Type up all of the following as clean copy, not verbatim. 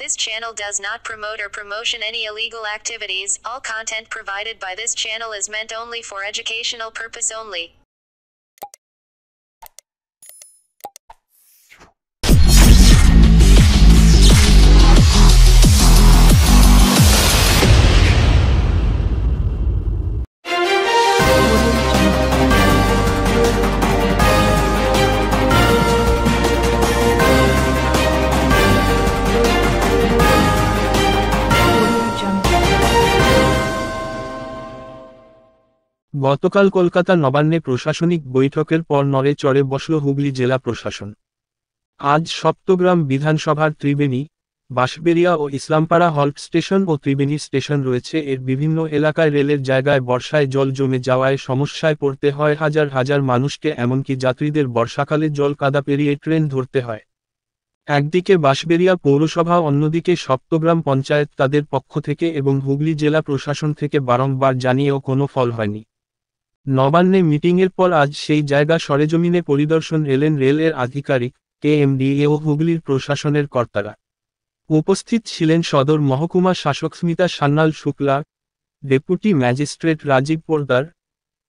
This channel does not promote or promotion any illegal activities. All content provided by this channel is meant only for educational purpose only. গতকাল কলকাতা নবান্নে প্রশাসনিক বৈঠকের পর নড়ে-চড়ে বসল হুগলি জেলা প্রশাসন। আজ সপ্তগ্রাম বিধানসভার ত্রিবেণী, বাঁশবেড়িয়া ও ইসলামপাড়া হল্ট স্টেশন ও ত্রিবেণী স্টেশন রয়েছে এর বিভিন্ন এলাকায় রেলের জায়গায় বর্ষায় জল জমে যাওয়ায় সমস্যায় পড়তে হয় হাজার হাজার মানুষকে, এমনকি যাত্রীদের বর্ষাকালে জল কাদা পেরিয়ে ট্রেন ধরতে হয়। একদিকে বাঁশবেড়িয়া পৌরসভা, অন্যদিকে সপ্তগ্রাম পঞ্চায়েত তাদের পক্ষ থেকে এবং হুগলি জেলা প্রশাসন থেকে বারংবার জানিয়েও কোনো ফল হয়নি। নবান্নে মিটিংয়ের পর আজ সেই জায়গা সরেজমিনে পরিদর্শন এলেন রেলের আধিকারিক, কেএমডিএ ও হুগলির প্রশাসনের কর্তারা। উপস্থিত ছিলেন সদর মহকুমা শাসক স্মিতা সান্যাল শুক্লা, ডেপুটি ম্যাজিস্ট্রেট রাজীব পোদ্দার,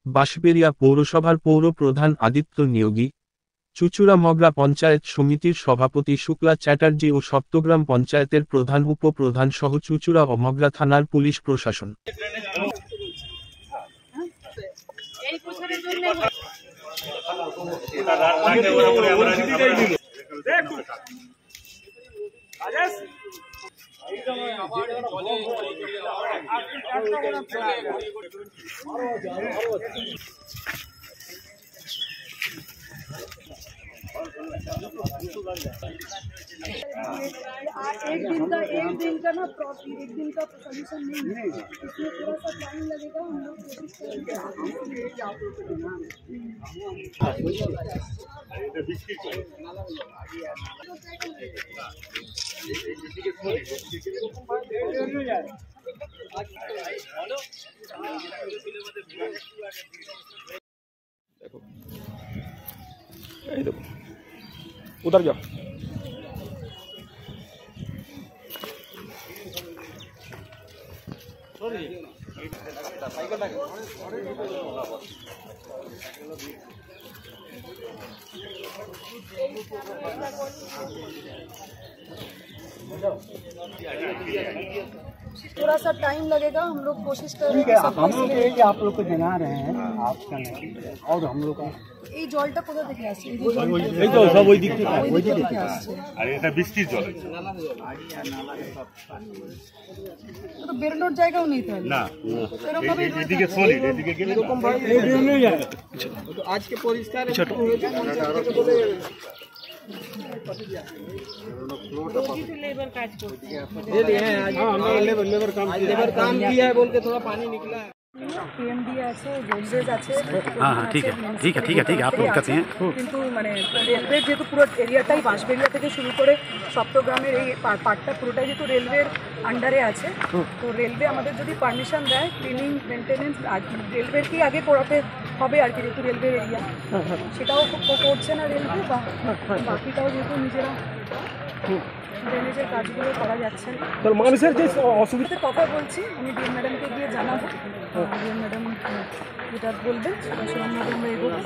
বাঁশবেড়িয়া পৌরসভার পৌর প্রধান আদিত্য নিয়োগী, চুঁচুড়া মগরা পঞ্চায়েত সমিতির সভাপতি শুক্লা চ্যাটার্জি ও সপ্তগ্রাম পঞ্চায়েতের প্রধান উপপ্রধান সহ চুঁচুড়া ও মগরা থানার পুলিশ প্রশাসন। एक दिन का ना एक दिन का सोल्यूशन नहीं है, इसमें थोड़ा सा टाइम लगेगा। हम लोग कोशिश करेंगे। उधर जाओ। थोड़ा सा टाइम लगेगा, हम लोग कोशिश करेंगे। हम लोग आप लोग को जना रहे हैं आपका और हम लोग का এই জলটা কোথা থেকে আসছে? এই তো সব ওই দিক থেকে আসছে। আর এটা বৃষ্টির জল তো বেরোনোর জায়গাও নেই তাহলে। না, এরকম ভাবে এদিকে সলিড, এদিকে গেলে এরকম ভাই এই বেরোনোই যায় না। তো আজকে পরিষ্কার একটু হয়েছে পঞ্চায়েত থেকে বলে लेबर काज करते हैं। लेबर काम किया है बोल के थोड़ा पानी निकला है। पीएमडी আছে, রেলওয়েজ আছে। हाँ हाँ ठीक है आप लोग कहते हैं। কিন্তু মানে রেলওয়ে যেহেতু পুরো এরিয়াটাই বাঁশবেড়িয়া থেকে শুরু করে সপ্তগ্রামের এই পার্টটা পুরোটাই যেহেতু রেলওয়ের আন্ডারে আছে, তো রেলওয়ে আমাদের যদি পারমিশন দেয় ক্লিনিং মেনটেনেন্স রেলওয়েরকেই আগে করাতে হবে আর কি, যেহেতু রেলওয়ের এরিয়া সেটাও করছে না রেলওয়ে, বা বাকিটাও যেহেতু নিজেরা ড্রেনেজের কাজগুলো করা যাচ্ছে না। তো মানুষের যে অসুবিধা কথা বলছি, আমি ডিএম ম্যাডামকে গিয়ে জানাবো, ডিএম ম্যাডাম যেটা বলবেন সেটা সেরকম ম্যাডাম এগোবো।